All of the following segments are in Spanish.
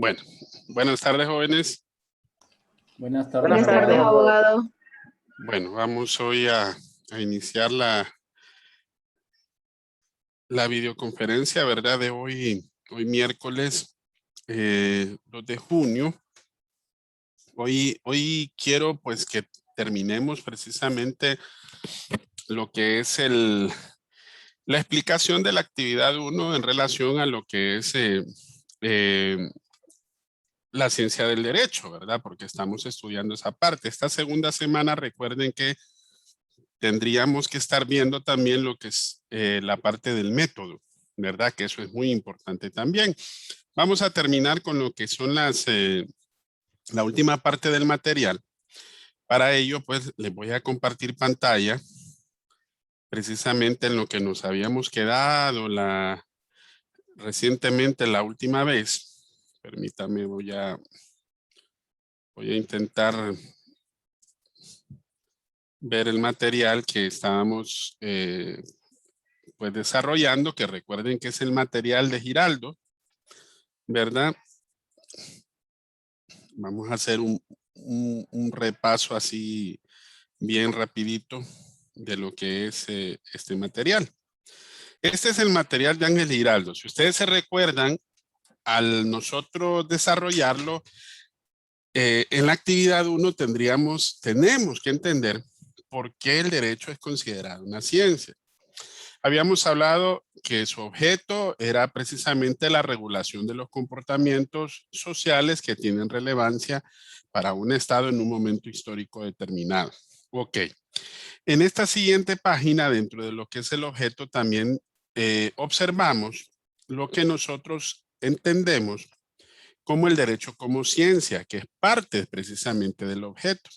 Bueno, buenas tardes, jóvenes. Buenas tardes, Buenas tardes, abogado. Bueno, vamos hoy a iniciar la videoconferencia, ¿verdad? De hoy miércoles 2 de junio. Hoy quiero pues que terminemos precisamente lo que es la explicación de la actividad 1 en relación a lo que es la ciencia del derecho, ¿verdad? Porque estamos estudiando esa parte. Esta segunda semana, recuerden que tendríamos que estar viendo también lo que es la parte del método, ¿verdad? Que eso es muy importante también. Vamos a terminar con lo que son la última parte del material. Para ello, pues, les voy a compartir pantalla precisamente en lo que nos habíamos quedado recientemente la última vez. Permítame, voy a intentar ver el material que estábamos pues desarrollando, que recuerden que es el material de Giraldo, ¿verdad? Vamos a hacer un repaso así bien rapidito de lo que es este material. Este es el material de Ángel Giraldo. Si ustedes se recuerdan, al nosotros desarrollarlo, en la actividad 1 tenemos que entender por qué el derecho es considerado una ciencia. Habíamos hablado que su objeto era precisamente la regulación de los comportamientos sociales que tienen relevancia para un estado en un momento histórico determinado. Ok. En esta siguiente página, dentro de lo que es el objeto, también observamos lo que nosotros entendemos como el derecho como ciencia, que es parte precisamente del objeto.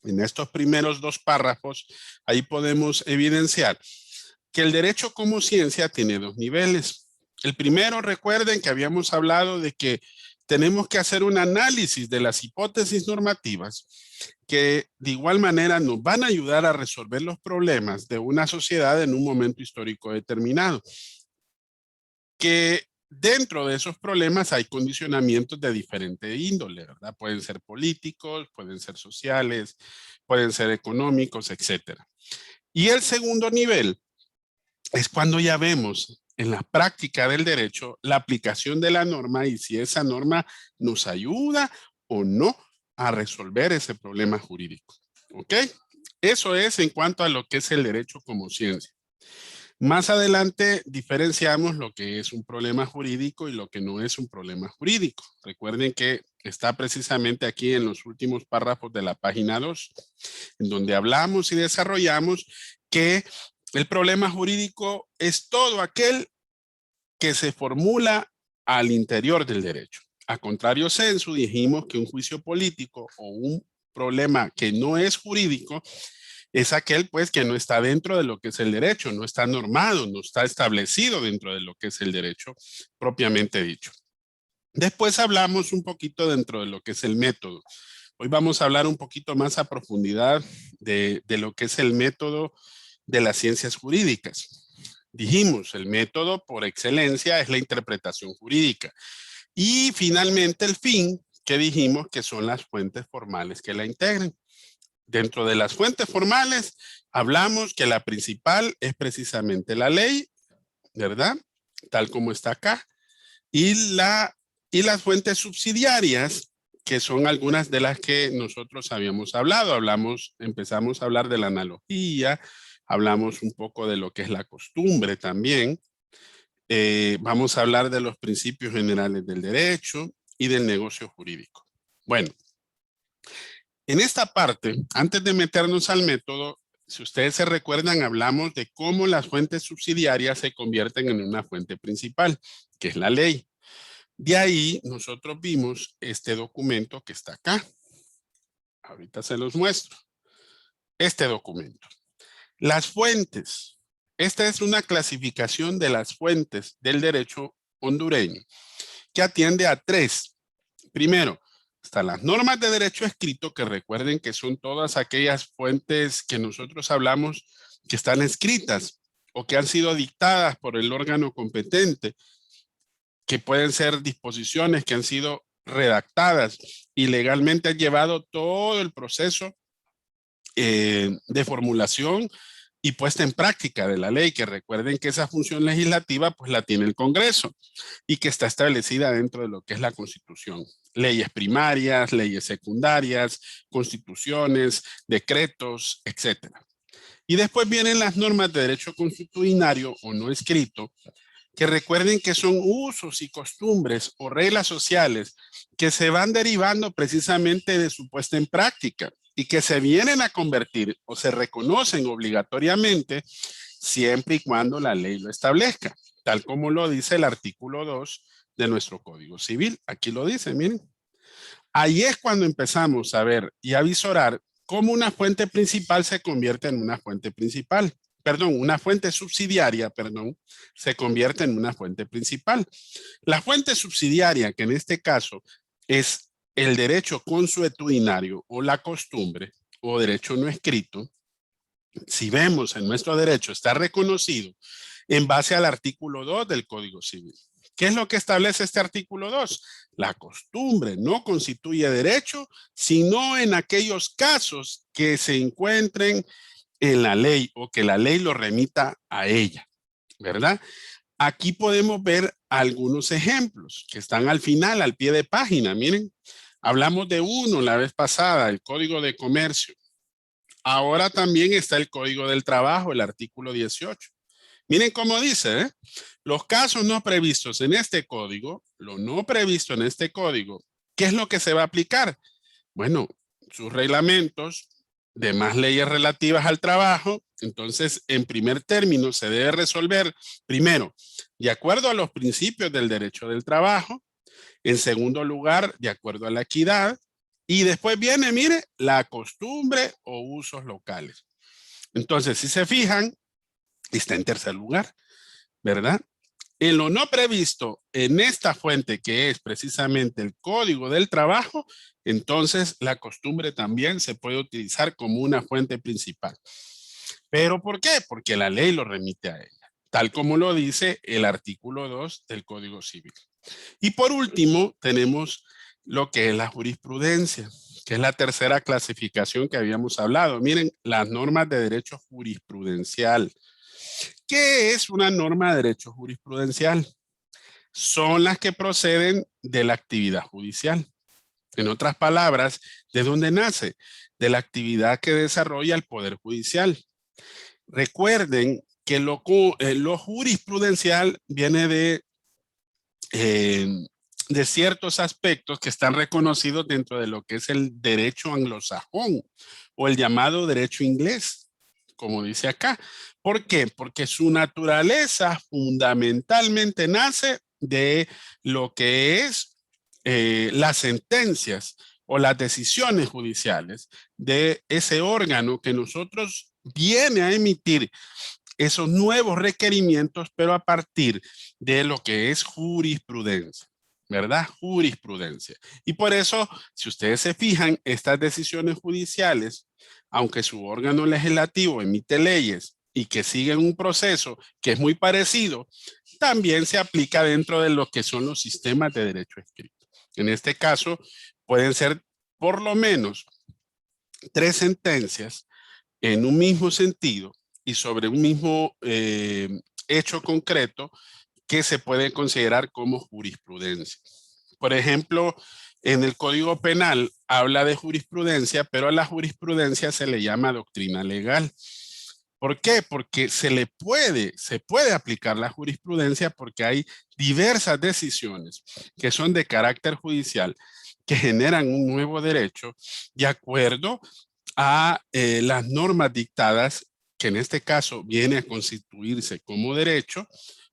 En estos primeros 2 párrafos, ahí podemos evidenciar que el derecho como ciencia tiene 2 niveles. El primero, recuerden que habíamos hablado de que tenemos que hacer un análisis de las hipótesis normativas que de igual manera nos van a ayudar a resolver los problemas de una sociedad en un momento histórico determinado. Que dentro de esos problemas hay condicionamientos de diferente índole, ¿verdad? Pueden ser políticos, pueden ser sociales, pueden ser económicos, etc. Y el segundo nivel es cuando ya vemos en la práctica del derecho la aplicación de la norma y si esa norma nos ayuda o no a resolver ese problema jurídico. ¿Ok? Eso es en cuanto a lo que es el derecho como ciencia. Más adelante diferenciamos lo que es un problema jurídico y lo que no es un problema jurídico. Recuerden que está precisamente aquí en los últimos párrafos de la página 2, en donde hablamos y desarrollamos que el problema jurídico es todo aquel que se formula al interior del derecho. A contrario sensu, dijimos que un juicio político o un problema que no es jurídico es aquel pues que no está dentro de lo que es el derecho, no está normado, no está establecido dentro de lo que es el derecho propiamente dicho. Después hablamos un poquito dentro de lo que es el método. Hoy vamos a hablar un poquito más a profundidad de lo que es el método de las ciencias jurídicas. Dijimos, el método por excelencia es la interpretación jurídica. Y finalmente el fin, que dijimos que son las fuentes formales que la integran. Dentro de las fuentes formales, hablamos que la principal es precisamente la ley, ¿verdad? Tal como está acá. Y las fuentes subsidiarias, que son algunas de las que nosotros habíamos hablado. Empezamos a hablar de la analogía, hablamos un poco de lo que es la costumbre también. Vamos a hablar de los principios generales del derecho y del negocio jurídico. Bueno, en esta parte, antes de meternos al método, si ustedes se recuerdan, hablamos de cómo las fuentes subsidiarias se convierten en una fuente principal, que es la ley. De ahí nosotros vimos este documento que está acá. Ahorita se los muestro. Este documento. Las fuentes. Esta es una clasificación de las fuentes del derecho hondureño que atiende a 3. Primero, están las normas de derecho escrito, que recuerden que son todas aquellas fuentes que nosotros hablamos que están escritas o que han sido dictadas por el órgano competente que pueden ser disposiciones que han sido redactadas y legalmente han llevado todo el proceso de formulación y puesta en práctica de la ley, que recuerden que esa función legislativa pues la tiene el Congreso y que está establecida dentro de lo que es la Constitución. Leyes primarias, leyes secundarias, constituciones, decretos, etcétera. Y después vienen las normas de derecho consuetudinario o no escrito, que recuerden que son usos y costumbres o reglas sociales que se van derivando precisamente de su puesta en práctica y que se vienen a convertir o se reconocen obligatoriamente siempre y cuando la ley lo establezca, tal como lo dice el artículo 2 de nuestro Código Civil. Aquí lo dice, miren. Ahí es cuando empezamos a ver y a visorar cómo una fuente principal se convierte en una fuente principal. Perdón, una fuente subsidiaria, perdón, se convierte en una fuente principal. La fuente subsidiaria, que en este caso es el derecho consuetudinario o la costumbre o derecho no escrito, si vemos en nuestro derecho está reconocido en base al artículo 2 del Código Civil. ¿Qué es lo que establece este artículo 2? La costumbre no constituye derecho, sino en aquellos casos que se encuentren en la ley o que la ley lo remita a ella, ¿verdad? Aquí podemos ver algunos ejemplos que están al final, al pie de página. Miren, hablamos de uno la vez pasada, el Código de Comercio. Ahora también está el Código del Trabajo, el artículo 18. Miren cómo dice, ¿eh? Los casos no previstos en este código, lo no previsto en este código, ¿qué es lo que se va a aplicar? Bueno, sus reglamentos, demás leyes relativas al trabajo. Entonces, en primer término, se debe resolver, primero, de acuerdo a los principios del derecho del trabajo. En segundo lugar, de acuerdo a la equidad. Y después viene, mire, la costumbre o usos locales. Entonces, si se fijan, está en tercer lugar, ¿verdad? En lo no previsto en esta fuente, que es precisamente el Código del Trabajo, entonces la costumbre también se puede utilizar como una fuente principal. ¿Pero por qué? Porque la ley lo remite a ella, tal como lo dice el artículo 2 del Código Civil. Y por último, tenemos lo que es la jurisprudencia, que es la tercera clasificación que habíamos hablado. Miren, las normas de derecho jurisprudencial. ¿Qué es una norma de derecho jurisprudencial? Son las que proceden de la actividad judicial. En otras palabras, ¿de dónde nace? De la actividad que desarrolla el Poder Judicial. Recuerden que lo jurisprudencial viene de ciertos aspectos que están reconocidos dentro de lo que es el derecho anglosajón o el llamado derecho inglés, como dice acá. ¿Por qué? Porque su naturaleza fundamentalmente nace de lo que es las sentencias o las decisiones judiciales de ese órgano que nosotros viene a emitir esos nuevos requerimientos, pero a partir de lo que es jurisprudencia, ¿verdad? Jurisprudencia. Y por eso, si ustedes se fijan, estas decisiones judiciales, aunque su órgano legislativo emite leyes y que siguen un proceso que es muy parecido, también se aplica dentro de lo que son los sistemas de derecho escrito. En este caso, pueden ser por lo menos 3 sentencias en un mismo sentido y sobre un mismo hecho concreto que se puede considerar como jurisprudencia. Por ejemplo, en el Código Penal habla de jurisprudencia, pero a la jurisprudencia se le llama doctrina legal. ¿Por qué? Porque se puede aplicar la jurisprudencia porque hay diversas decisiones que son de carácter judicial que generan un nuevo derecho de acuerdo a las normas dictadas, que en este caso viene a constituirse como derecho,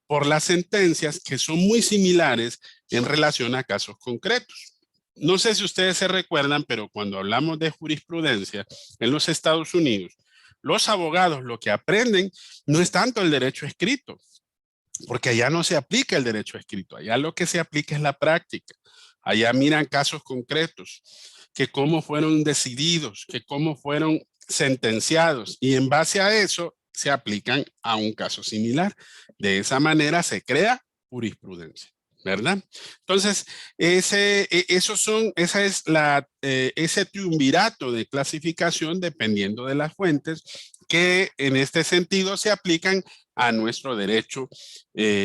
por las sentencias que son muy similares en relación a casos concretos. No sé si ustedes se recuerdan, pero cuando hablamos de jurisprudencia en los Estados Unidos, los abogados lo que aprenden no es tanto el derecho escrito, porque allá no se aplica el derecho escrito, allá lo que se aplica es la práctica. Allá miran casos concretos, que cómo fueron decididos, que cómo fueron sentenciados, y en base a eso se aplican a un caso similar. De esa manera se crea jurisprudencia, ¿verdad? Entonces, ese triunvirato de clasificación dependiendo de las fuentes que en este sentido se aplican a nuestro derecho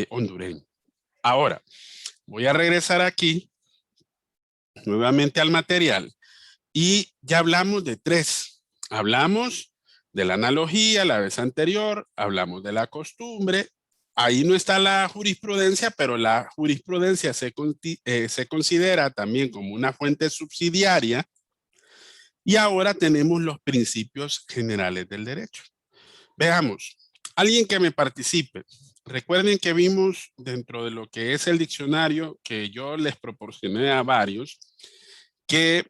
hondureño. Ahora, voy a regresar aquí nuevamente al material y ya hablamos de tres. Hablamos de la analogía la vez anterior, hablamos de la costumbre. Ahí no está la jurisprudencia, pero la jurisprudencia se considera también como una fuente subsidiaria. Y ahora tenemos los principios generales del derecho. Veamos, alguien que me participe. Recuerden que vimos dentro de lo que es el diccionario que yo les proporcioné a varios, que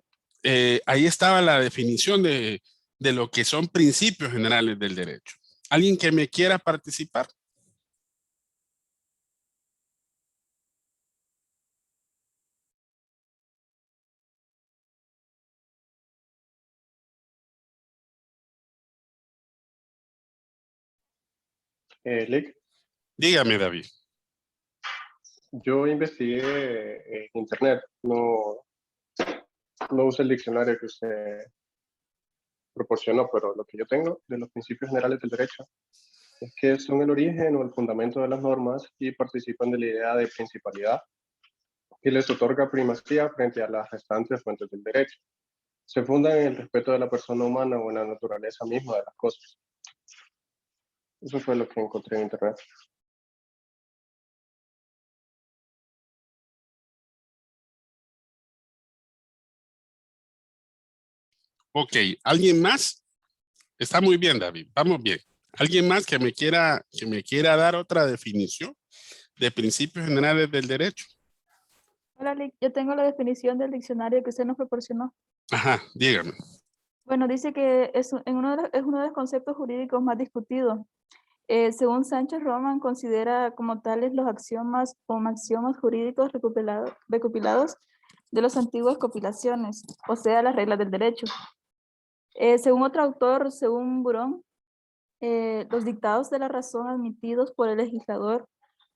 ahí estaba la definición de lo que son principios generales del derecho. ¿Alguien que me quiera participar? Lick, Dígame, David. yo investigué en internet, no usé el diccionario que usted proporcionó, pero lo que yo tengo de los principios generales del derecho es que son el origen o el fundamento de las normas y participan de la idea de principalidad y les otorga primacía frente a las restantes fuentes del derecho. Se fundan en el respeto de la persona humana o en la naturaleza misma de las cosas. Eso fue lo que encontré en internet. Ok, ¿alguien más? Está muy bien, David, vamos bien. ¿Alguien más que me quiera dar otra definición de principios generales del derecho? Hola, Lick. Yo tengo la definición del diccionario que usted nos proporcionó. Ajá, dígame. Bueno, dice que es uno de los conceptos jurídicos más discutidos. Según Sánchez Roman, considera como tales los axiomas o maxiomas jurídicos recopilados de las antiguas compilaciones, o sea, las reglas del derecho. Según otro autor, según Burón, los dictados de la razón admitidos por el legislador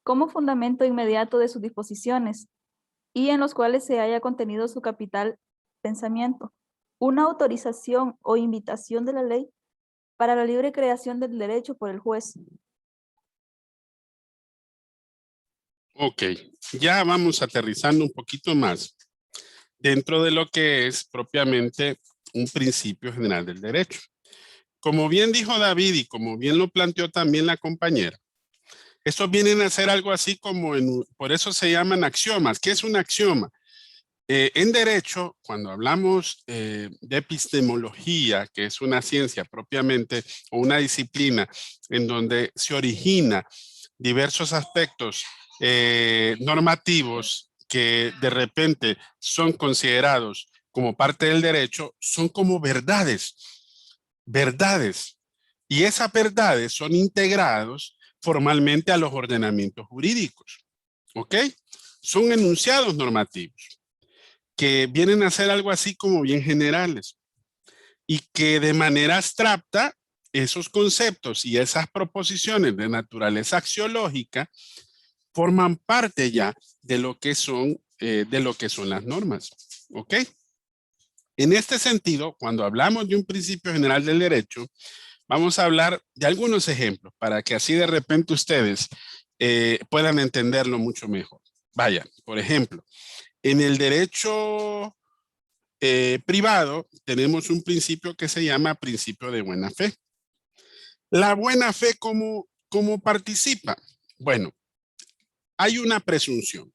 como fundamento inmediato de sus disposiciones, y en los cuales se haya contenido su capital pensamiento, una autorización o invitación de la ley para la libre creación del derecho por el juez. Ok, ya vamos aterrizando un poquito más dentro de lo que es propiamente un principio general del derecho. Como bien dijo David y como bien lo planteó también la compañera, estos vienen a ser algo así como, por eso se llaman axiomas. ¿Qué es un axioma? En derecho, cuando hablamos de epistemología, que es una ciencia propiamente o una disciplina en donde se origina diversos aspectos normativos que de repente son considerados como parte del derecho, son como verdades. Y esas verdades son integrados formalmente a los ordenamientos jurídicos. ¿Ok? Son enunciados normativos que vienen a ser algo así como bien generales y que de manera abstracta esos conceptos y esas proposiciones de naturaleza axiológica forman parte ya de lo que son las normas. ¿Ok? En este sentido, cuando hablamos de un principio general del derecho, vamos a hablar de algunos ejemplos para que así de repente ustedes puedan entenderlo mucho mejor. Vaya, por ejemplo, en el derecho privado tenemos un principio que se llama principio de buena fe. La buena fe, ¿cómo participa? Bueno, hay una presunción.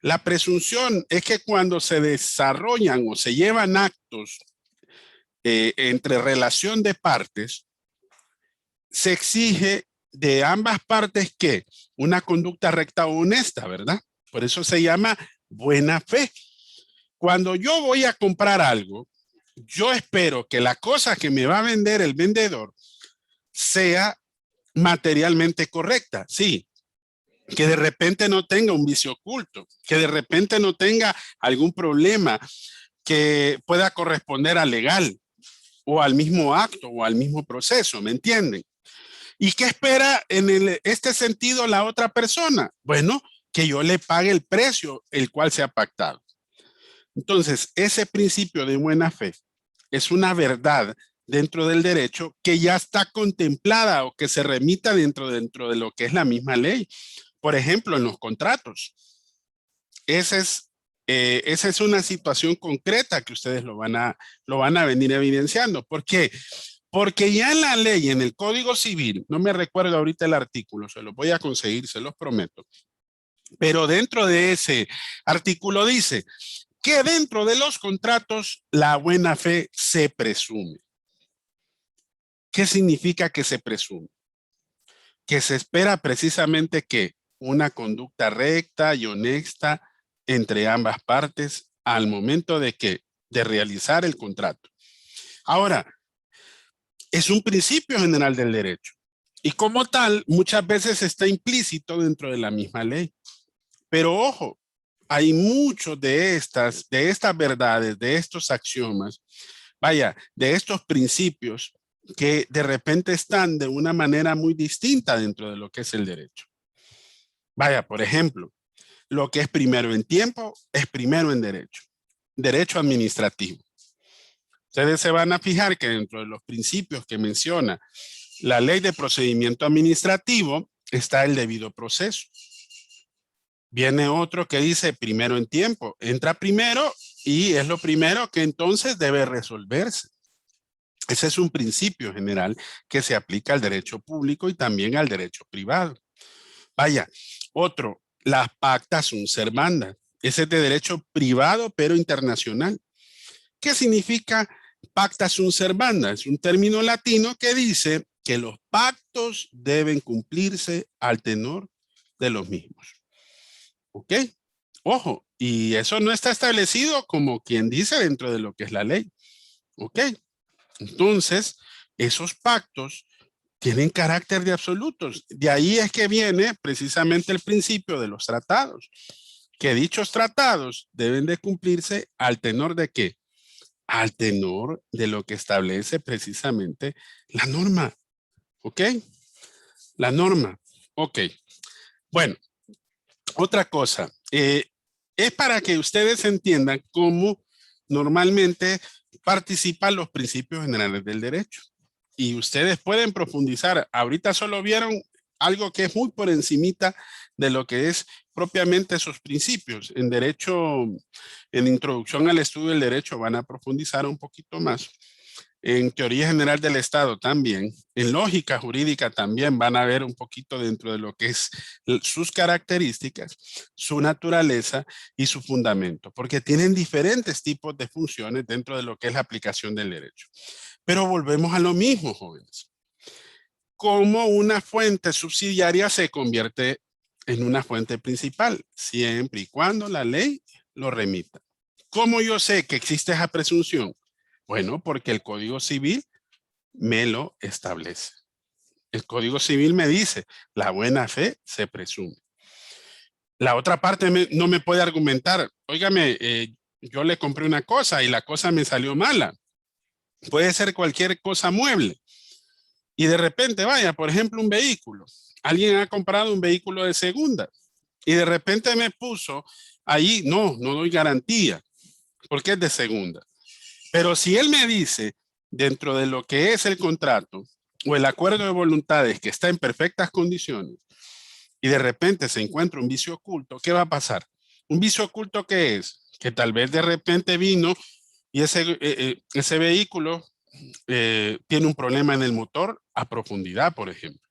La presunción es que cuando se desarrollan o se llevan actos entre relación de partes, se exige de ambas partes que una conducta recta o honesta, ¿verdad? Por eso se llama buena fe. Cuando yo voy a comprar algo, yo espero que la cosa que me va a vender el vendedor sea materialmente correcta, sí, que de repente no tenga un vicio oculto, que de repente no tenga algún problema que pueda corresponder al legal o al mismo acto o al mismo proceso, ¿me entienden? ¿Y qué espera en este sentido la otra persona? Bueno, que yo le pague el precio el cual se ha pactado. Entonces, ese principio de buena fe es una verdad dentro del derecho que ya está contemplada o que se remita dentro de lo que es la misma ley. Por ejemplo, en los contratos. Esa es una situación concreta que ustedes lo van a venir evidenciando. ¿Por qué? Porque ya en la ley, en el Código Civil, no me recuerdo ahorita el artículo, se los voy a conseguir, se los prometo. Pero dentro de ese artículo dice que dentro de los contratos la buena fe se presume. ¿Qué significa que se presume? Que se espera precisamente que una conducta recta y honesta entre ambas partes al momento de realizar el contrato. Ahora, es un principio general del derecho y como tal muchas veces está implícito dentro de la misma ley. Pero ojo, hay muchos de estas verdades, de estos axiomas, de estos principios que de repente están de una manera muy distinta dentro de lo que es el derecho. Por ejemplo, lo que es primero en tiempo es primero en derecho. Derecho administrativo. Ustedes se van a fijar que dentro de los principios que menciona la ley de procedimiento administrativo está el debido proceso. Viene otro que dice primero en tiempo. Entra primero y es lo primero que entonces debe resolverse. Ese es un principio general que se aplica al derecho público y también al derecho privado. Otro, las pacta sunt servanda. Ese es de derecho privado pero internacional. ¿Qué significa pacta sunt servanda? Es un término latino que dice que los pactos deben cumplirse al tenor de los mismos. ¿Ok? Ojo, y eso no está establecido como quien dice dentro de lo que es la ley. ¿Ok? Entonces, esos pactos tienen carácter de absolutos. De ahí es que viene precisamente el principio de los tratados, que dichos tratados deben de cumplirse al tenor de ¿qué? Al tenor de lo que establece precisamente la norma. ¿Ok? La norma. Ok. Bueno, otra cosa. Es para que ustedes entiendan cómo normalmente participan los principios generales del derecho. Y ustedes pueden profundizar. Ahorita solo vieron algo que es muy por encimita de lo que es propiamente esos principios. En derecho, en introducción al estudio del derecho van a profundizar un poquito más. En teoría general del Estado también. En lógica jurídica también van a ver un poquito dentro de lo que es sus características, su naturaleza y su fundamento. Porque tienen diferentes tipos de funciones dentro de lo que es la aplicación del derecho. Pero volvemos a lo mismo, jóvenes. Cómo una fuente subsidiaria se convierte en una fuente principal, siempre y cuando la ley lo remita. ¿Cómo yo sé que existe esa presunción? Bueno, porque el Código Civil me lo establece. El Código Civil me dice, la buena fe se presume. La otra parte no me puede argumentar, óigame, yo le compré una cosa y la cosa me salió mala. Puede ser cualquier cosa mueble. Y de repente, por ejemplo, un vehículo. Alguien ha comprado un vehículo de segunda y de repente me puso ahí, no doy garantía porque es de segunda. Pero si él me dice dentro de lo que es el contrato o el acuerdo de voluntades que está en perfectas condiciones y de repente se encuentra un vicio oculto, ¿qué va a pasar? ¿Un vicio oculto qué es? Que tal vez de repente vino y ese vehículo tiene un problema en el motor a profundidad, por ejemplo.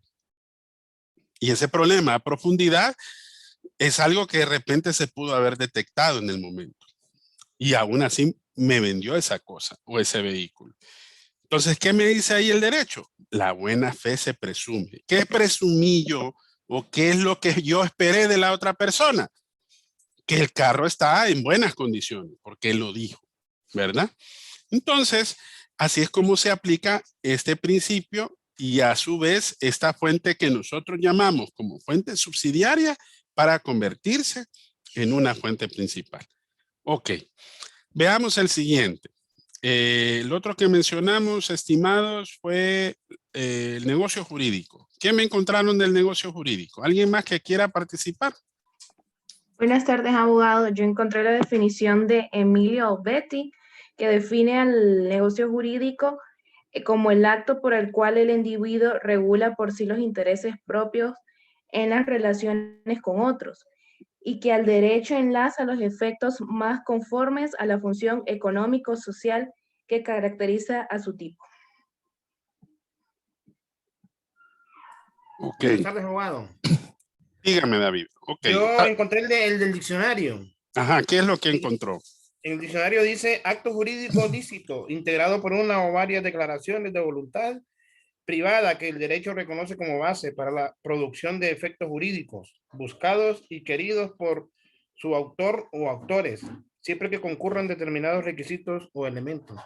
Y ese problema a profundidad es algo que de repente se pudo haber detectado en el momento. Y aún así me vendió esa cosa o ese vehículo. Entonces, ¿qué me dice ahí el derecho? La buena fe se presume. ¿Qué presumí yo o qué es lo que yo esperé de la otra persona? Que el carro está en buenas condiciones, porque él lo dijo, ¿verdad? Entonces, así es como se aplica este principio y a su vez esta fuente que nosotros llamamos como fuente subsidiaria para convertirse en una fuente principal. Ok, veamos el siguiente. El otro que mencionamos, estimados, fue el negocio jurídico. ¿Qué me encontraron del negocio jurídico? ¿Alguien más que quiera participar? Buenas tardes, abogado. Yo encontré la definición de Emilio Albetti, que define al negocio jurídico como el acto por el cual el individuo regula por sí los intereses propios en las relaciones con otros, y que al derecho enlaza los efectos más conformes a la función económico-social que caracteriza a su tipo. Ok, Buenas tardes, abogado. dígame, David. Ok. Yo encontré el del diccionario. Ajá, ¿qué es lo que encontró? En el diccionario dice acto jurídico lícito, integrado por una o varias declaraciones de voluntad privada que el derecho reconoce como base para la producción de efectos jurídicos, buscados y queridos por su autor o autores, siempre que concurran determinados requisitos o elementos.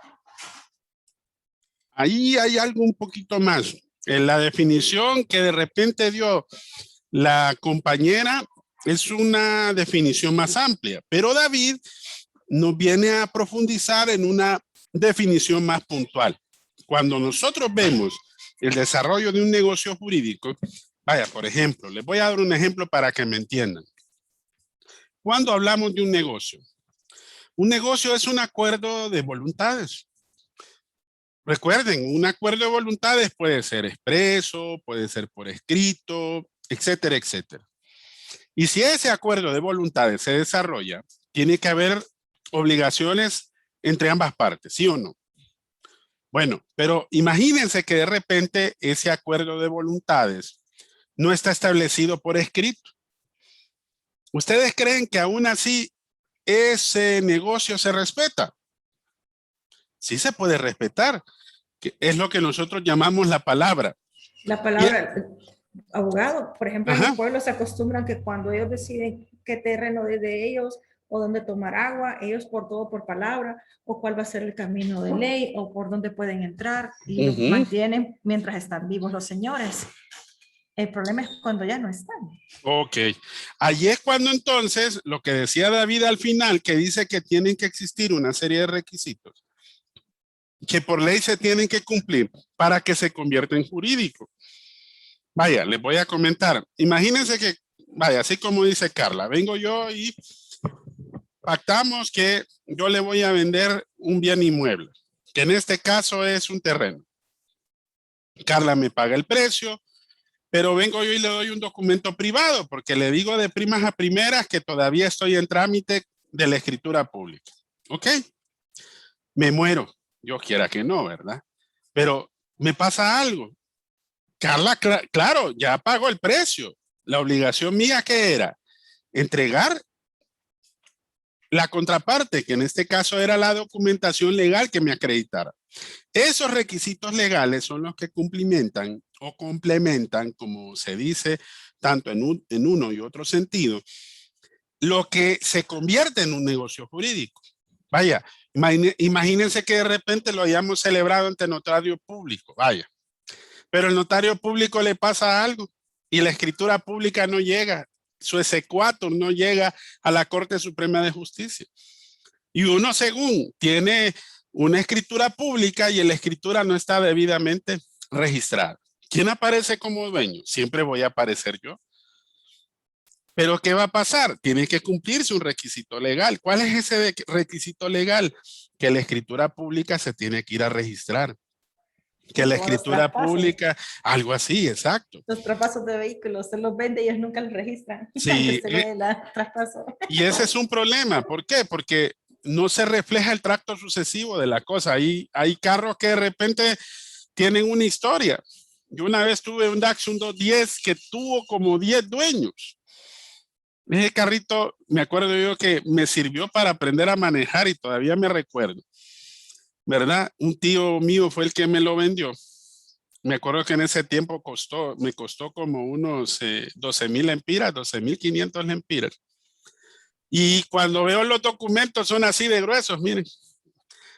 Ahí hay algo un poquito más. En la definición que de repente dio la compañera es una definición más amplia, pero David nos viene a profundizar en una definición más puntual. Cuando nosotros vemos el desarrollo de un negocio jurídico, vaya, por ejemplo, les voy a dar un ejemplo para que me entiendan. Cuando hablamos de un negocio es un acuerdo de voluntades. Recuerden, un acuerdo de voluntades puede ser expreso, puede ser por escrito, etcétera, etcétera. Y si ese acuerdo de voluntades se desarrolla, tiene que haber obligaciones entre ambas partes, ¿sí o no? Bueno, pero imagínense que de repente ese acuerdo de voluntades no está establecido por escrito. ¿Ustedes creen que aún así ese negocio se respeta? Sí se puede respetar, que es lo que nosotros llamamos la palabra. La palabra, abogado, por ejemplo, en Ajá. los pueblos se acostumbran que cuando ellos deciden qué terreno es de ellos o dónde tomar agua, ellos por todo por palabra, o cuál va a ser el camino de ley, o por dónde pueden entrar, y lo mantienen mientras están vivos los señores. El problema es cuando ya no están. Ok. Allí es cuando entonces, lo que decía David al final, que dice que tienen que existir una serie de requisitos que por ley se tienen que cumplir para que se convierta en jurídico. Vaya, les voy a comentar. Imagínense que, vaya, así como dice Carla, vengo yo y pactamos que yo le voy a vender un bien inmueble, que en este caso es un terreno. Carla me paga el precio, pero vengo yo y le doy un documento privado porque le digo de primas a primeras que todavía estoy en trámite de la escritura pública. ¿Ok? Me muero. Yo quiera que no, ¿verdad? Pero me pasa algo. Carla, claro, ya pagó el precio. La obligación mía, ¿qué era? Entregar la contraparte, que en este caso era la documentación legal que me acreditara. Esos requisitos legales son los que cumplimentan o complementan, como se dice tanto en uno y otro sentido, lo que se convierte en un negocio jurídico. Vaya, imagínense que de repente lo hayamos celebrado ante notario público, vaya. Pero el notario público le pasa algo y la escritura pública no llega, su exequatur no llega a la Corte Suprema de Justicia. Y uno según tiene una escritura pública y la escritura no está debidamente registrada. ¿Quién aparece como dueño? Siempre voy a aparecer yo. Pero ¿qué va a pasar? Tiene que cumplirse un requisito legal. ¿Cuál es ese requisito legal? Que la escritura pública se tiene que ir a registrar. Que la escritura pública, algo así, exacto. Los traspasos de vehículos se los vende y ellos nunca los registran. Sí, y ese es un problema. ¿Por qué? Porque no se refleja el tracto sucesivo de la cosa. Hay carros que de repente tienen una historia. Yo una vez tuve un Datsun 210 que tuvo como 10 dueños. Ese carrito, me acuerdo yo que me sirvió para aprender a manejar y todavía me recuerdo. ¿Verdad? Un tío mío fue el que me lo vendió. Me acuerdo que en ese tiempo me costó como unos 12,000 lempiras, 12,500 lempiras. Y cuando veo los documentos son así de gruesos, miren.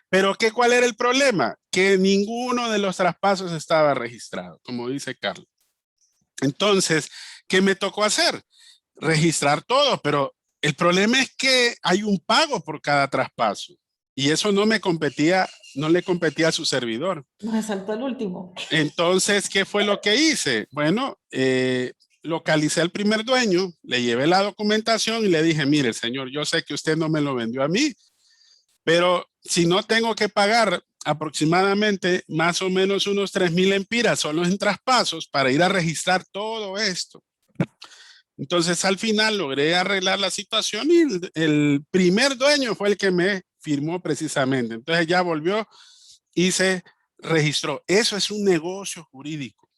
Pero ¿cuál era el problema? Que ninguno de los traspasos estaba registrado, como dice Carlos. Entonces, ¿qué me tocó hacer? Registrar todo, pero el problema es que hay un pago por cada traspaso. Y eso no le competía a su servidor. Nos saltó el último. Entonces, ¿qué fue lo que hice? Bueno, localicé al primer dueño, le llevé la documentación y le dije, mire, señor, yo sé que usted no me lo vendió a mí, pero si no tengo que pagar aproximadamente más o menos unos 3,000 empiras solo en traspasos para ir a registrar todo esto. Entonces al final logré arreglar la situación y el primer dueño fue el que me firmó precisamente. Entonces ya volvió y se registró. Eso es un negocio jurídico.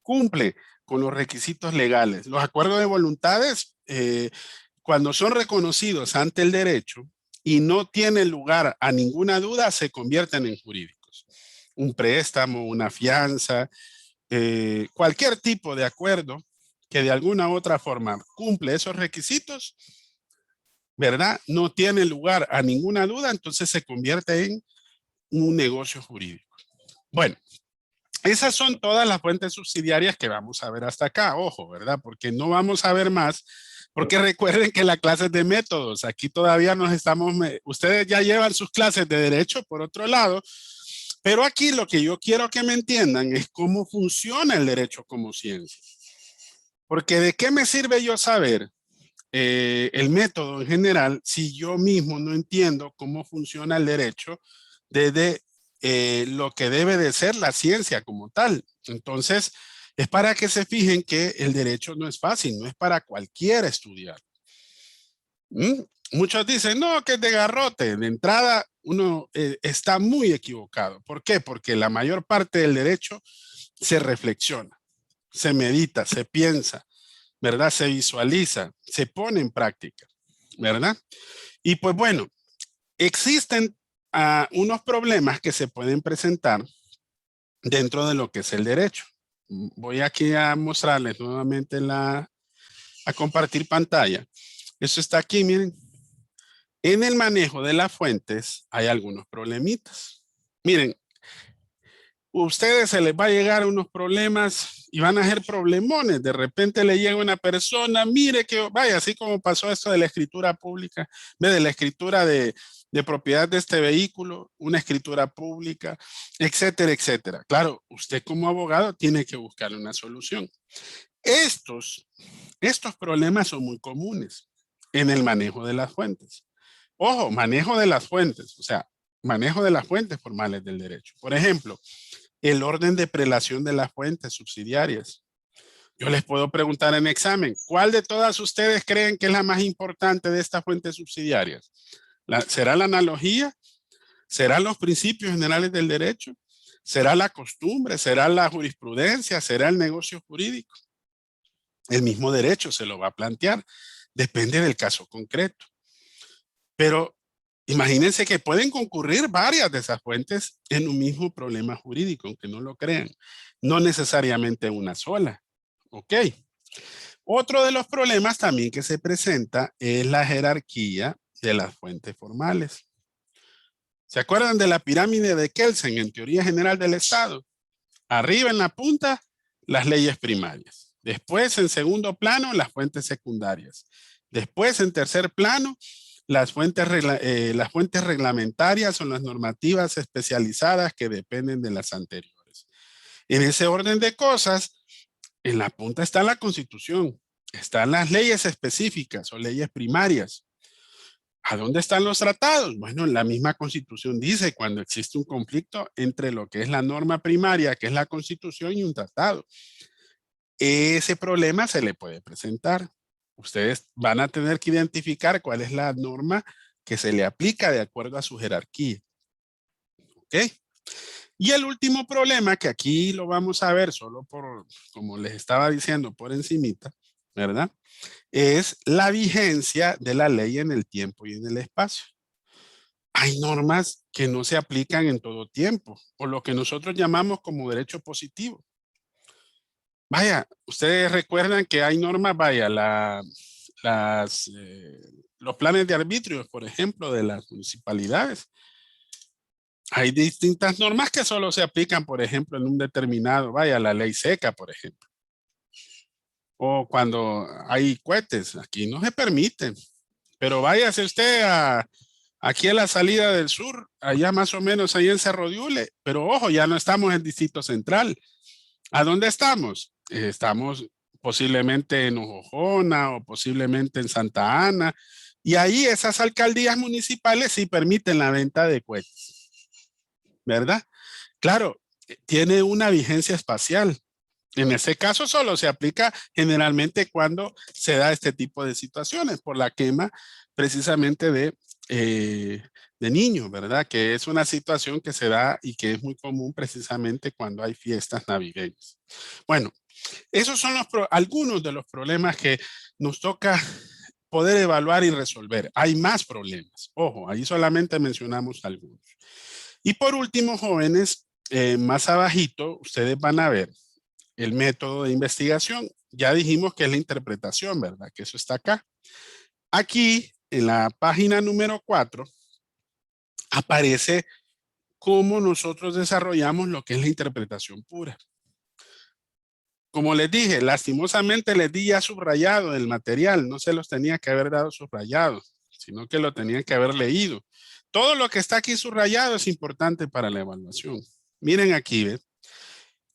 Cumple con los requisitos legales. Los acuerdos de voluntades, cuando son reconocidos ante el derecho y no tienen lugar a ninguna duda, se convierten en jurídicos. Un préstamo, una fianza, cualquier tipo de acuerdo que de alguna u otra forma cumple esos requisitos, ¿verdad? No tiene lugar a ninguna duda, entonces se convierte en un negocio jurídico. Bueno, esas son todas las fuentes subsidiarias que vamos a ver hasta acá. Ojo, ¿verdad? Porque no vamos a ver más. Porque recuerden que la clase es de métodos. Aquí todavía nos estamos... Ustedes ya llevan sus clases de derecho por otro lado. Pero aquí lo que yo quiero que me entiendan es cómo funciona el derecho como ciencia. Porque ¿de qué me sirve yo saber el método en general si yo mismo no entiendo cómo funciona el derecho desde lo que debe de ser la ciencia como tal? Entonces, es para que se fijen que el derecho no es fácil, no es para cualquiera estudiar. Muchos dicen, no, que es de garrote. De entrada, uno está muy equivocado. ¿Por qué? Porque la mayor parte del derecho se reflexiona, se medita, se piensa, ¿verdad? Se visualiza, se pone en práctica, ¿verdad? Y pues bueno, existen unos problemas que se pueden presentar dentro de lo que es el derecho. Voy aquí a mostrarles nuevamente a compartir pantalla. Eso está aquí, miren. En el manejo de las fuentes hay algunos problemitas. Miren, ustedes se les va a llegar unos problemas y van a ser problemones. De repente le llega una persona, mire que, vaya, así como pasó esto de la escritura pública, de la escritura de propiedad de este vehículo, una escritura pública, etcétera, etcétera. Claro, usted como abogado tiene que buscar una solución. Estos problemas son muy comunes en el manejo de las fuentes. Ojo, manejo de las fuentes, o sea, manejo de las fuentes formales del derecho. Por ejemplo, el orden de prelación de las fuentes subsidiarias. Yo les puedo preguntar en examen, ¿cuál de todas ustedes creen que es la más importante de estas fuentes subsidiarias? ¿Será la analogía? ¿Serán los principios generales del derecho? ¿Será la costumbre? ¿Será la jurisprudencia? ¿Será el negocio jurídico? El mismo derecho se lo va a plantear. Depende del caso concreto. Pero imagínense que pueden concurrir varias de esas fuentes en un mismo problema jurídico, aunque no lo crean. No necesariamente una sola. ¿Ok? Otro de los problemas también que se presenta es la jerarquía de las fuentes formales. ¿Se acuerdan de la pirámide de Kelsen en teoría general del Estado? Arriba en la punta, las leyes primarias. Después, en segundo plano, las fuentes secundarias. Después, en tercer plano, las fuentes reglamentarias o las normativas especializadas que dependen de las anteriores. En ese orden de cosas, en la punta está la Constitución. Están las leyes específicas o leyes primarias. ¿A dónde están los tratados? Bueno, la misma Constitución dice cuando existe un conflicto entre lo que es la norma primaria, que es la Constitución, y un tratado. Ese problema se le puede presentar. Ustedes van a tener que identificar cuál es la norma que se le aplica de acuerdo a su jerarquía. ¿Ok? Y el último problema, que aquí lo vamos a ver solo por, como les estaba diciendo, por encimita, ¿verdad? Es la vigencia de la ley en el tiempo y en el espacio. Hay normas que no se aplican en todo tiempo, o lo que nosotros llamamos como derecho positivo. Vaya, ustedes recuerdan que hay normas, vaya, los planes de arbitrio, por ejemplo, de las municipalidades. Hay distintas normas que solo se aplican, por ejemplo, en un determinado, vaya, la ley seca, por ejemplo. O cuando hay cohetes, aquí no se permiten. Pero váyase usted aquí a la salida del sur, allá más o menos ahí en Cerro de Ule. Pero ojo, ya no estamos en Distrito Central. ¿A dónde estamos? Estamos posiblemente en Ojojona o posiblemente en Santa Ana. Y ahí esas alcaldías municipales sí permiten la venta de cohetes, ¿verdad? Claro, tiene una vigencia espacial. En ese caso solo se aplica generalmente cuando se da este tipo de situaciones por la quema precisamente de niños, ¿verdad? Que es una situación que se da y que es muy común precisamente cuando hay fiestas navideñas. Bueno, esos son algunos de los problemas que nos toca poder evaluar y resolver. Hay más problemas. Ojo, ahí solamente mencionamos algunos. Y por último, jóvenes, más abajito, ustedes van a ver el método de investigación. Ya dijimos que es la interpretación, ¿verdad? Que eso está acá. Aquí, en la página número 4, aparece cómo nosotros desarrollamos lo que es la interpretación pura. Como les dije, lastimosamente les di ya subrayado el material. No se los tenía que haber dado subrayado, sino que lo tenían que haber leído. Todo lo que está aquí subrayado es importante para la evaluación. Miren aquí, ¿ves?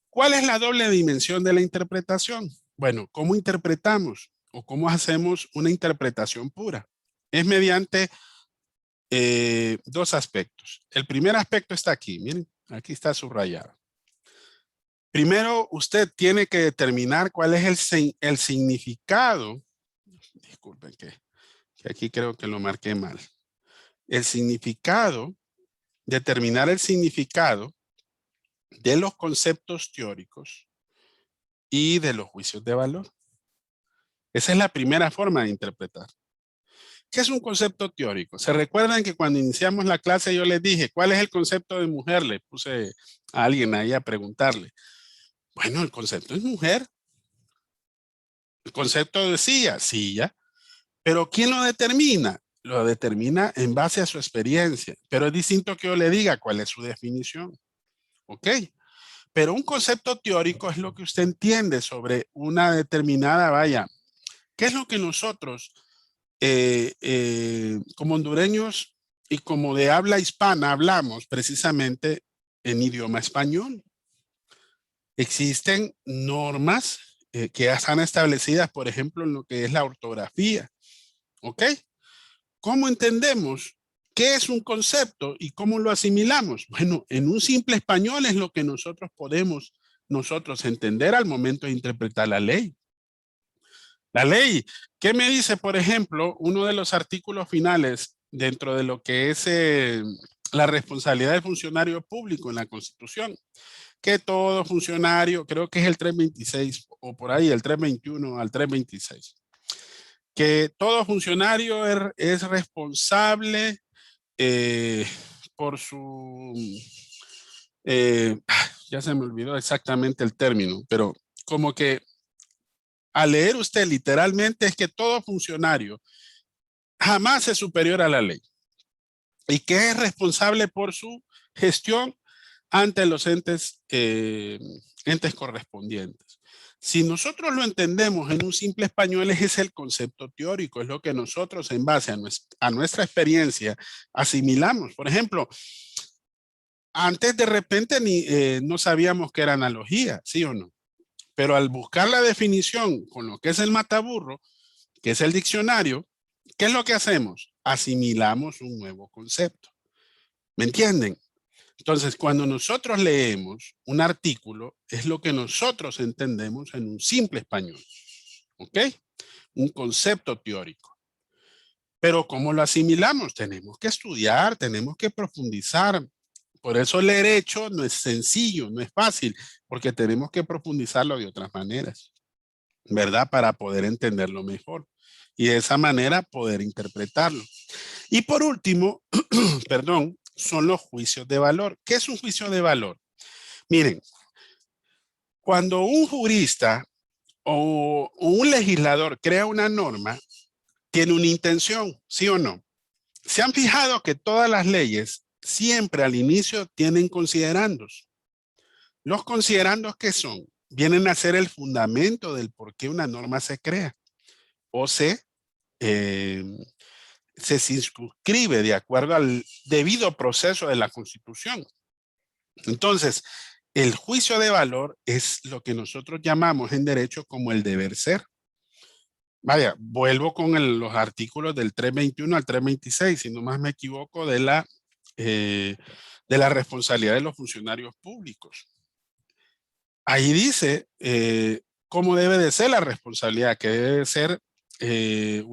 ¿Cuál es la doble dimensión de la interpretación? Bueno, ¿cómo interpretamos o cómo hacemos una interpretación pura? Es mediante dos aspectos. El primer aspecto está aquí, miren, aquí está subrayado. Primero, usted tiene que determinar cuál es el significado. Disculpen que aquí creo que lo marqué mal. El significado, determinar el significado de los conceptos teóricos y de los juicios de valor. Esa es la primera forma de interpretar. ¿Qué es un concepto teórico? ¿Se recuerdan que cuando iniciamos la clase yo les dije, ¿cuál es el concepto de mujer? Le puse a alguien ahí a preguntarle. Bueno, el concepto es mujer. El concepto de silla. Pero ¿quién lo determina? Lo determina en base a su experiencia. Pero es distinto que yo le diga cuál es su definición. ¿Ok? Pero un concepto teórico es lo que usted entiende sobre una determinada, vaya, ¿qué es lo que nosotros como hondureños y como de habla hispana hablamos precisamente en idioma español? Existen normas que ya están establecidas, por ejemplo, en lo que es la ortografía. ¿Ok? ¿Cómo entendemos qué es un concepto y cómo lo asimilamos? Bueno, en un simple español es lo que nosotros podemos entender al momento de interpretar la ley. La ley, ¿qué me dice, por ejemplo, uno de los artículos finales dentro de lo que es la responsabilidad del funcionario público en la Constitución? Que todo funcionario, creo que es el 326 o por ahí, el 321 al 326, que todo funcionario es responsable por su, ya se me olvidó exactamente el término, pero como que al leer usted literalmente es que todo funcionario jamás es superior a la ley y que es responsable por su gestión ante los entes correspondientes. Si nosotros lo entendemos en un simple español, ese es el concepto teórico, es lo que nosotros en base a nuestra experiencia asimilamos. Por ejemplo, antes de repente no sabíamos qué era analogía, ¿sí o no? Pero al buscar la definición con lo que es el mataburro, que es el diccionario, ¿qué es lo que hacemos? Asimilamos un nuevo concepto. ¿Me entienden? Entonces, cuando nosotros leemos un artículo, es lo que nosotros entendemos en un simple español. ¿Ok? Un concepto teórico. Pero ¿cómo lo asimilamos? Tenemos que estudiar, tenemos que profundizar. Por eso leer hecho no es sencillo, no es fácil, porque tenemos que profundizarlo de otras maneras, ¿verdad? Para poder entenderlo mejor y de esa manera poder interpretarlo. Y por último, perdón, son los juicios de valor. ¿Qué es un juicio de valor? Miren, cuando un jurista o un legislador crea una norma, tiene una intención, ¿sí o no? ¿Se han fijado que todas las leyes siempre al inicio tienen considerandos? Los considerandos, ¿qué son? Vienen a ser el fundamento del por qué una norma se crea o se circunscribe de acuerdo al debido proceso de la Constitución. Entonces, el juicio de valor es lo que nosotros llamamos en derecho como el deber ser. Vaya, vuelvo con los artículos del 321 al 326, si no más me equivoco, de la responsabilidad de los funcionarios públicos. Ahí dice cómo debe de ser la responsabilidad, que debe de ser que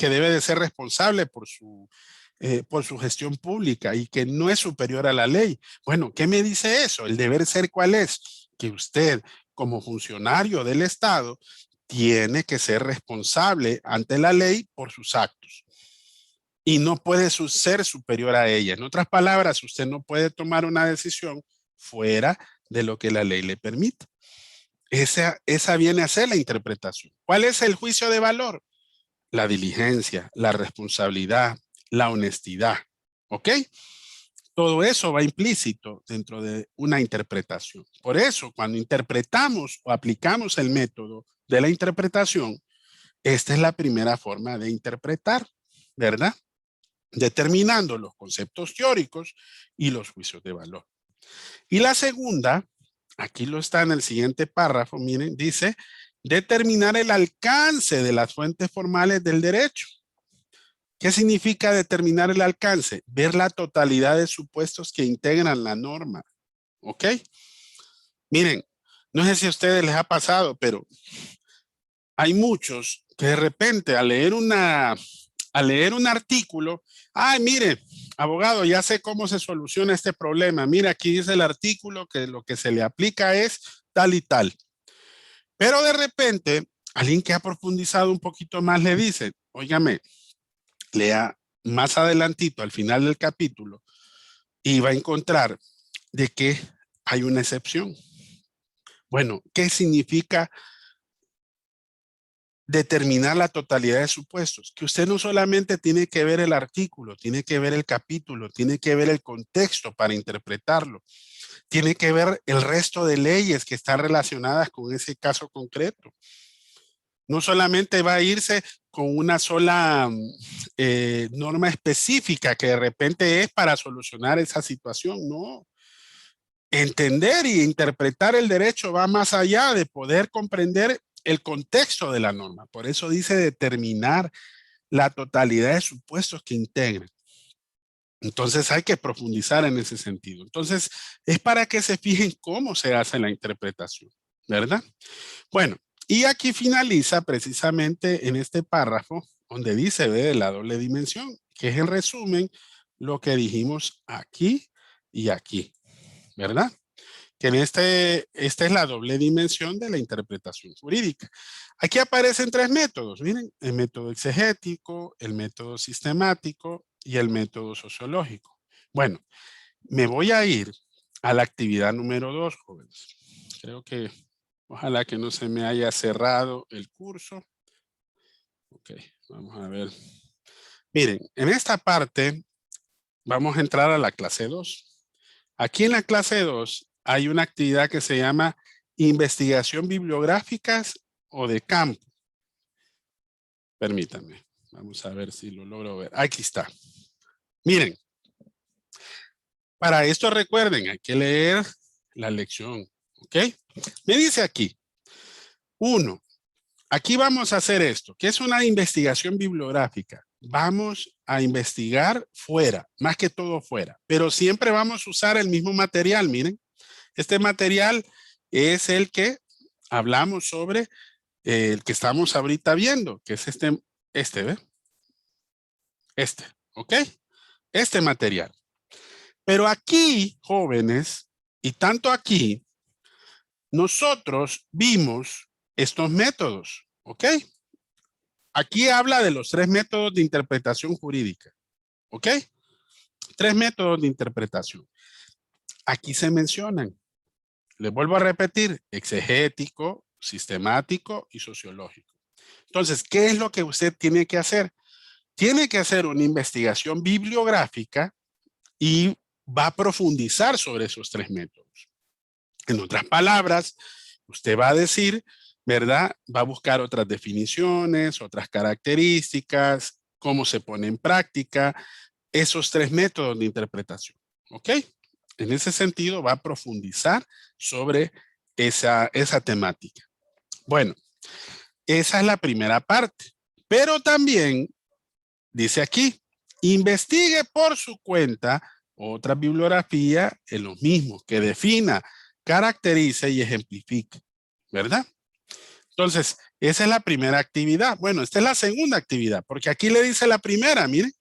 debe de ser responsable por su gestión pública y que no es superior a la ley. Bueno, ¿qué me dice eso? El deber ser, ¿cuál es? Que usted, como funcionario del Estado, tiene que ser responsable ante la ley por sus actos. Y no puede ser superior a ella. En otras palabras, usted no puede tomar una decisión fuera de lo que la ley le permite. Esa viene a ser la interpretación. ¿Cuál es el juicio de valor? La diligencia, la responsabilidad, la honestidad. ¿Ok? Todo eso va implícito dentro de una interpretación. Por eso, cuando interpretamos o aplicamos el método de la interpretación, esta es la primera forma de interpretar, ¿verdad? Determinando los conceptos teóricos y los juicios de valor. Y la segunda, aquí lo está en el siguiente párrafo, miren, dice, determinar el alcance de las fuentes formales del derecho. ¿Qué significa determinar el alcance? Ver la totalidad de supuestos que integran la norma. ¿Ok? Miren, no sé si a ustedes les ha pasado, pero hay muchos que de repente al leer un artículo, ay, mire, abogado, ya sé cómo se soluciona este problema. Mira, aquí dice el artículo que lo que se le aplica es tal y tal. Pero de repente, alguien que ha profundizado un poquito más le dice, óigame, lea más adelantito al final del capítulo y va a encontrar de que hay una excepción. Bueno, ¿qué significa determinar la totalidad de supuestos? Que usted no solamente tiene que ver el artículo, tiene que ver el capítulo, tiene que ver el contexto para interpretarlo, tiene que ver el resto de leyes que están relacionadas con ese caso concreto. No solamente va a irse con una sola norma específica que de repente es para solucionar esa situación, no. Entender y interpretar el derecho va más allá de poder comprender el contexto de la norma. Por eso dice determinar la totalidad de supuestos que integran. Entonces hay que profundizar en ese sentido. Entonces es para que se fijen cómo se hace la interpretación, ¿verdad? Bueno, y aquí finaliza precisamente en este párrafo donde dice ve la doble dimensión, que es en resumen lo que dijimos aquí y aquí, ¿verdad? Que esta es la doble dimensión de la interpretación jurídica. Aquí aparecen tres métodos, miren, el método exegético, el método sistemático y el método sociológico. Bueno, me voy a ir a la actividad número 2, jóvenes. Creo que ojalá que no se me haya cerrado el curso. Ok, vamos a ver. Miren, en esta parte vamos a entrar a la clase 2. Aquí en la clase 2 hay una actividad que se llama investigación bibliográficas o de campo. Permítanme, vamos a ver si lo logro ver. Aquí está. Miren, para esto recuerden, hay que leer la lección, ¿ok? Me dice aquí, 1, aquí vamos a hacer esto, que es una investigación bibliográfica. Vamos a investigar fuera, más que todo fuera, pero siempre vamos a usar el mismo material, miren. Este material es el que hablamos sobre, el que estamos ahorita viendo, que es ¿ve? ¿Ok? Este material. Pero aquí, jóvenes, y tanto aquí, nosotros vimos estos métodos, ¿ok? Aquí habla de los 3 métodos de interpretación jurídica, ¿ok? 3 métodos de interpretación. Aquí se mencionan. Les vuelvo a repetir, exegético, sistemático y sociológico. Entonces, ¿qué es lo que usted tiene que hacer? Tiene que hacer una investigación bibliográfica y va a profundizar sobre esos 3 métodos. En otras palabras, usted va a decir, ¿verdad? Va a buscar otras definiciones, otras características, cómo se pone en práctica esos 3 métodos de interpretación. ¿Ok? En ese sentido va a profundizar sobre esa temática. Bueno, esa es la primera parte. Pero también dice aquí, investigue por su cuenta otra bibliografía en los mismos que defina, caracterice y ejemplifique, ¿verdad? Entonces, esa es la primera actividad. Bueno, esta es la segunda actividad, porque aquí le dice la primera, miren.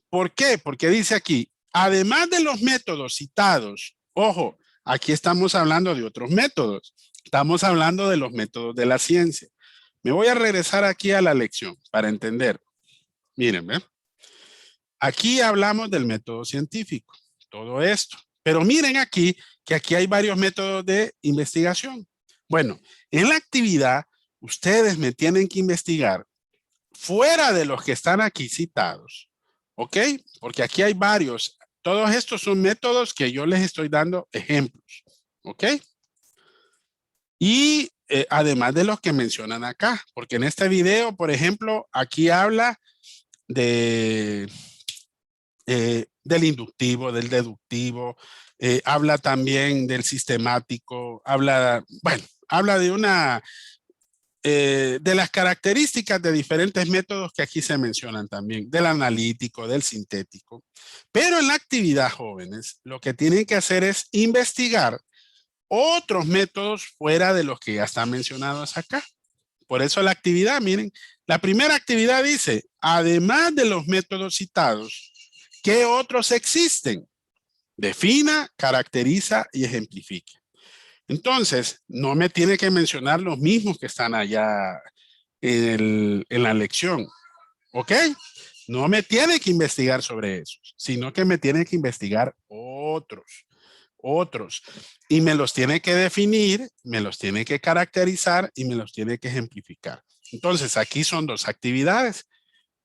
¿Por qué? Porque dice aquí, además de los métodos citados, ojo, aquí estamos hablando de otros métodos. Estamos hablando de los métodos de la ciencia. Me voy a regresar aquí a la lección para entender. Miren, ¿ven? Aquí hablamos del método científico, todo esto. Pero miren aquí que aquí hay varios métodos de investigación. Bueno, en la actividad, ustedes me tienen que investigar fuera de los que están aquí citados, ¿ok? Porque aquí hay varios. Todos estos son métodos que yo les estoy dando ejemplos, ¿ok? Y además de los que mencionan acá, porque en este video, por ejemplo, aquí habla del inductivo, del deductivo, habla también del sistemático, habla de las características de diferentes métodos que aquí se mencionan también, del analítico, del sintético. Pero en la actividad, jóvenes, lo que tienen que hacer es investigar otros métodos fuera de los que ya están mencionados acá. Por eso la actividad, miren, la primera actividad dice, además de los métodos citados, ¿qué otros existen? Defina, caracteriza y ejemplifique. Entonces, no me tiene que mencionar los mismos que están allá en la lección, ¿ok? No me tiene que investigar sobre esos, sino que me tiene que investigar otros. Y me los tiene que definir, me los tiene que caracterizar y me los tiene que ejemplificar. Entonces, aquí son dos actividades.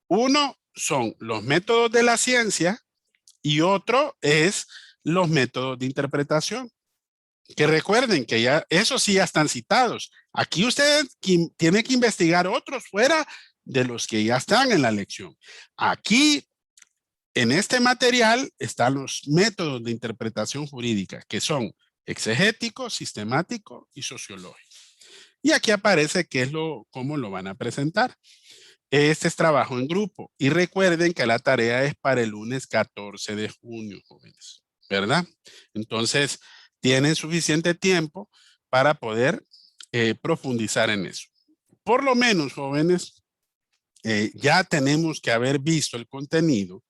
Uno son los métodos de la ciencia y otro es los métodos de interpretación. Que recuerden que ya, esos sí ya están citados. Aquí ustedes tienen que investigar otros fuera de los que ya están en la lección. Aquí, en este material, están los métodos de interpretación jurídica, que son exegético, sistemático y sociológico. Y aquí aparece cómo lo van a presentar. Este es trabajo en grupo. Y recuerden que la tarea es para el lunes 14 de junio, jóvenes, ¿verdad? Entonces, tienen suficiente tiempo para poder profundizar en eso. Por lo menos, jóvenes, ya tenemos que haber visto el contenido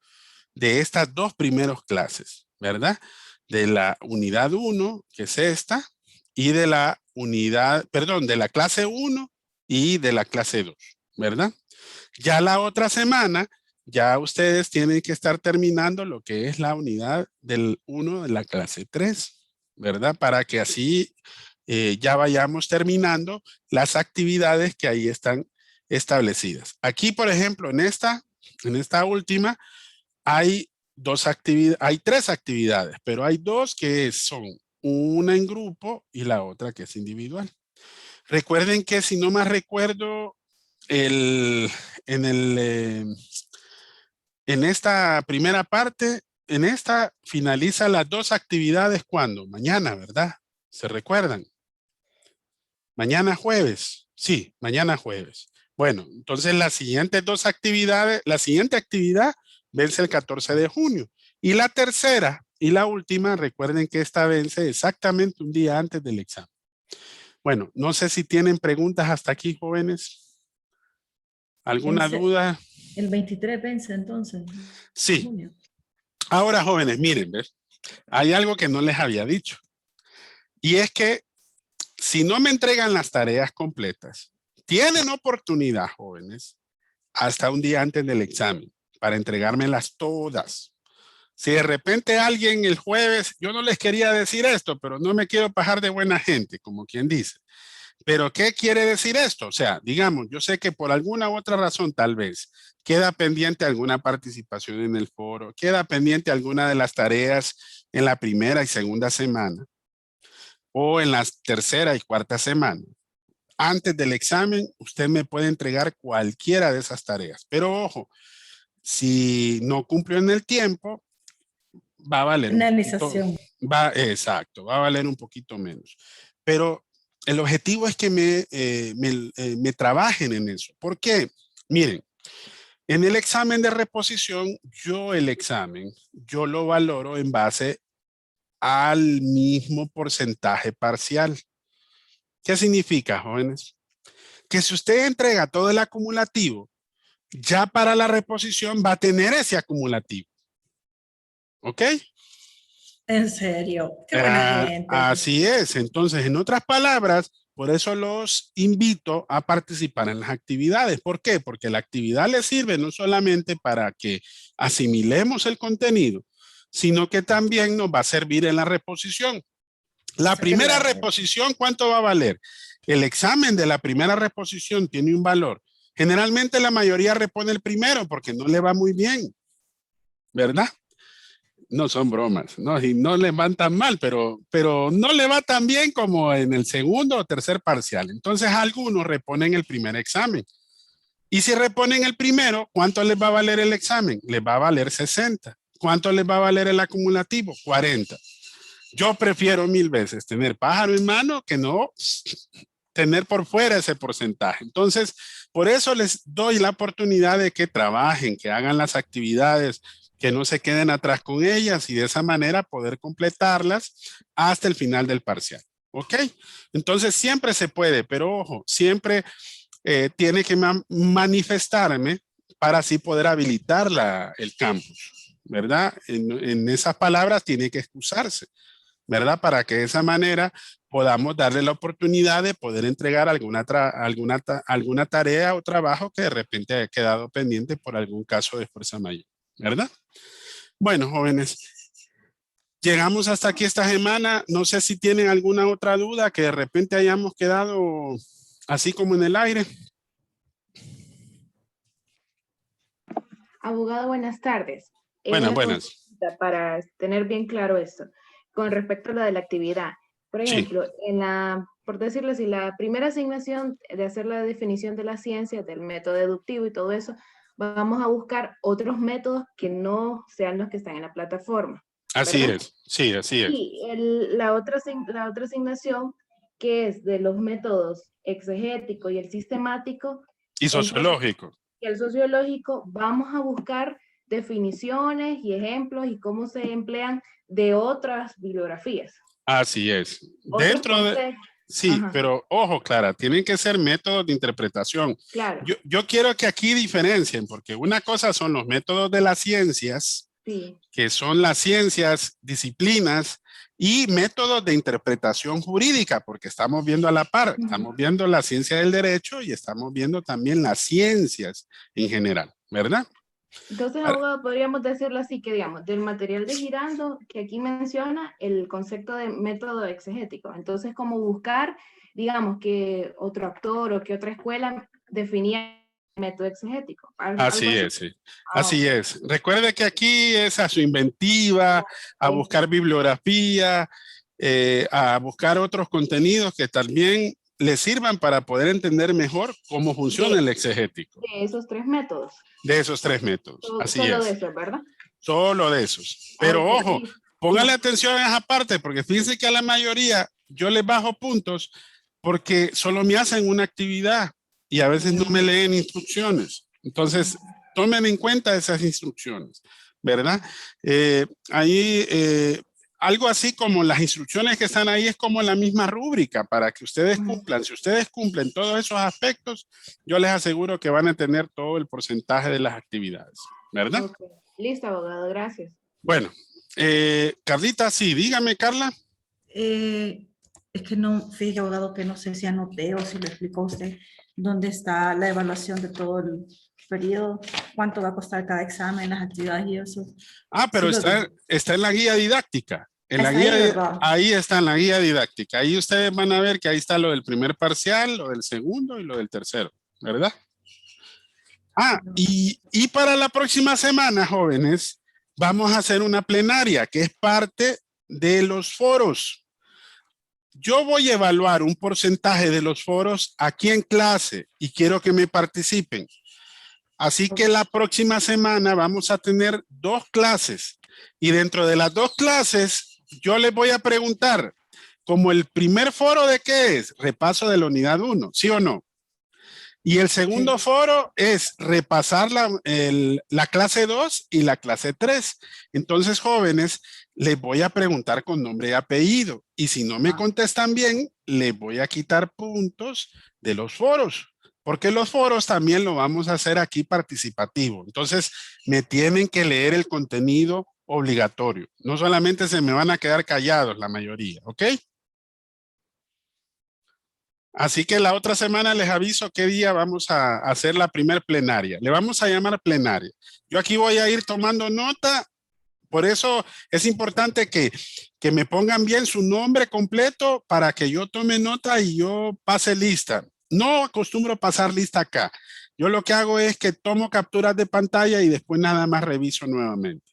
de estas dos primeras clases, ¿verdad? De la unidad 1, que es esta, y de la de la clase 1 y de la clase 2, ¿verdad? Ya la otra semana, ya ustedes tienen que estar terminando lo que es la unidad del 1 de la clase 3, ¿verdad? Para que así ya vayamos terminando las actividades que ahí están establecidas. Aquí, por ejemplo, en esta última, hay tres actividades, pero hay dos que son una en grupo y la otra que es individual. Recuerden que, si no más recuerdo, en esta primera parte, en esta finaliza las dos actividades. ¿Cuándo? Mañana, ¿verdad? ¿Se recuerdan? Mañana jueves. Sí, mañana jueves. Bueno, entonces las siguientes dos actividades, la siguiente actividad vence el 14 de junio. Y la tercera y la última, recuerden que esta vence exactamente un día antes del examen. Bueno, no sé si tienen preguntas hasta aquí, jóvenes. ¿Alguna duda? El 23 vence entonces. Sí. Junio. Ahora, jóvenes, miren, ¿ves? Hay algo que no les había dicho. Y es que si no me entregan las tareas completas, tienen oportunidad, jóvenes, hasta un día antes del examen para entregármelas todas. Si de repente alguien el jueves, yo no les quería decir esto, pero no me quiero pasar de buena gente, como quien dice. Pero ¿qué quiere decir esto? O sea, digamos, yo sé que por alguna u otra razón tal vez queda pendiente alguna participación en el foro, queda pendiente alguna de las tareas en la primera y segunda semana o en la tercera y cuarta semana. Antes del examen, usted me puede entregar cualquiera de esas tareas. Pero ojo, si no cumplió en el tiempo, va a valer un Penalización. exacto, va a valer un poquito menos. Pero el objetivo es que me trabajen en eso. ¿Por qué? Miren, en el examen de reposición, yo lo valoro en base al mismo porcentaje parcial. ¿Qué significa, jóvenes? Que si usted entrega todo el acumulativo, ya para la reposición va a tener ese acumulativo. ¿Ok? En serio, qué buena gente. Así es. Entonces, en otras palabras, por eso los invito a participar en las actividades. ¿Por qué? Porque la actividad les sirve no solamente para que asimilemos el contenido, sino que también nos va a servir en la reposición. La primera reposición, ¿cuánto va a valer? El examen de la primera reposición tiene un valor. Generalmente la mayoría repone el primero porque no le va muy bien, ¿verdad? No son bromas, ¿no? Y no le van tan mal, pero no le va tan bien como en el segundo o tercer parcial. Entonces algunos reponen el primer examen. Y si reponen el primero, ¿cuánto les va a valer el examen? Les va a valer 60. ¿Cuánto les va a valer el acumulativo? 40. Yo prefiero 1000 veces tener pájaro en mano que no tener por fuera ese porcentaje. Entonces, por eso les doy la oportunidad de que trabajen, que hagan las actividades, que no se queden atrás con ellas y de esa manera poder completarlas hasta el final del parcial. ¿Ok? Entonces, siempre se puede, pero ojo, siempre tiene que manifestarme para así poder habilitar el campus, ¿verdad? En esas palabras tiene que excusarse, ¿verdad? Para que de esa manera podamos darle la oportunidad de poder entregar alguna tarea o trabajo que de repente haya quedado pendiente por algún caso de fuerza mayor, ¿verdad? Bueno, jóvenes, llegamos hasta aquí esta semana. No sé si tienen alguna otra duda que de repente hayamos quedado así como en el aire. Abogado, buenas tardes. Buenas. Para tener bien claro esto, con respecto a lo de la actividad. Por ejemplo, por decirlo así, la primera asignación de hacer la definición de la ciencia, del método deductivo y todo eso, vamos a buscar otros métodos que no sean los que están en la plataforma. Así ¿verdad? es, sí, así es. Y la otra asignación, que es de los métodos exegético y el sistemático. Y sociológico. Y el sociológico, vamos a buscar definiciones y ejemplos y cómo se emplean de otras bibliografías. Así es. Dentro de... Sí, ajá, pero ojo, Clara, tienen que ser métodos de interpretación. Claro. Yo quiero que aquí diferencien, porque una cosa son los métodos de las ciencias, sí, que son las ciencias, disciplinas, y métodos de interpretación jurídica, porque estamos viendo a la par, estamos viendo la ciencia del derecho y estamos viendo también las ciencias en general, ¿verdad? Entonces, abogado, podríamos decirlo así, que digamos, del material de Giraldo, que aquí menciona el concepto de método exegético. Entonces, como buscar, digamos, que otro autor o que otra escuela definía el método exegético. Así es, sí. Así es. Recuerde que aquí es a su inventiva, a buscar bibliografía, a buscar otros contenidos que también le sirvan para poder entender mejor cómo funciona el exegético. De esos tres métodos. De esos tres métodos, así es. Solo de esos, ¿verdad? Solo de esos. Pero ojo, póngale atención a esa parte, porque fíjense que a la mayoría yo les bajo puntos porque solo me hacen una actividad y a veces no me leen instrucciones. Entonces, tomen en cuenta esas instrucciones, ¿verdad? Algo así como las instrucciones que están ahí es como la misma rúbrica para que ustedes cumplan. Si ustedes cumplen todos esos aspectos, yo les aseguro que van a tener todo el porcentaje de las actividades, ¿verdad? Okay. Listo, abogado, gracias. Bueno, Carlita, sí, dígame, Carla. Es que no, fíjate, abogado, que no sé si anoté o si lo explicó usted, dónde está la evaluación de todo el periodo, cuánto va a costar cada examen, las actividades y eso. Ah, pero sí, está en la guía didáctica. En la ahí, guía, ahí está en la guía didáctica. Ahí ustedes van a ver que ahí está lo del primer parcial, lo del segundo y lo del tercero, ¿verdad? Ah, y para la próxima semana, jóvenes, vamos a hacer una plenaria que es parte de los foros. Yo voy a evaluar un porcentaje de los foros aquí en clase y quiero que me participen. Así que la próxima semana vamos a tener 2 clases. Y dentro de las 2 clases, yo les voy a preguntar, como el primer foro de qué es, repaso de la unidad 1, ¿sí o no? Y el segundo foro es repasar la clase 2 y la clase 3. Entonces, jóvenes, les voy a preguntar con nombre y apellido. Y si no me contestan bien, les voy a quitar puntos de los foros. Porque los foros también lo vamos a hacer aquí participativo. Entonces, me tienen que leer el contenido obligatorio. No solamente se me van a quedar callados la mayoría, ¿ok? Así que la otra semana les aviso qué día vamos a hacer la primer plenaria. Le vamos a llamar plenaria. Yo aquí voy a ir tomando nota. Por eso es importante que me pongan bien su nombre completo para que yo tome nota y yo pase lista. No acostumbro pasar lista acá. Yo lo que hago es que tomo capturas de pantalla y después nada más reviso nuevamente.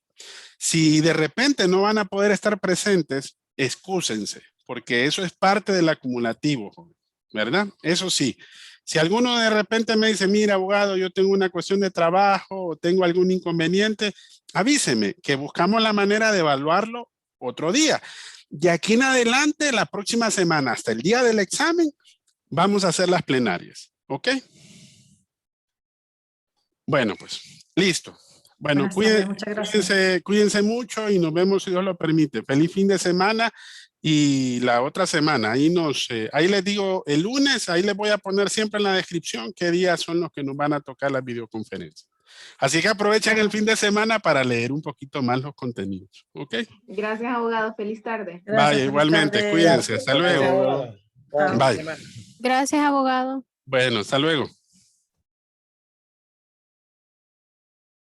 Si de repente no van a poder estar presentes, excúsense, porque eso es parte del acumulativo, ¿verdad? Eso sí, si alguno de repente me dice, mira, abogado, yo tengo una cuestión de trabajo o tengo algún inconveniente, avíseme que buscamos la manera de evaluarlo otro día. De aquí en adelante, la próxima semana, hasta el día del examen, vamos a hacer las plenarias, ¿ok? Bueno, pues, listo. Bueno, Muchas gracias. cuídense mucho y nos vemos si Dios lo permite. Feliz fin de semana y la otra semana. Ahí les digo el lunes, ahí les voy a poner siempre en la descripción qué días son los que nos van a tocar las videoconferencias. Así que aprovechen el fin de semana para leer un poquito más los contenidos. ¿Ok? Gracias, abogado. Feliz tarde. Vaya, igualmente, cuídense. Hasta luego. Gracias, abogado. Bye. Semana. Gracias, abogado. Bueno, hasta luego.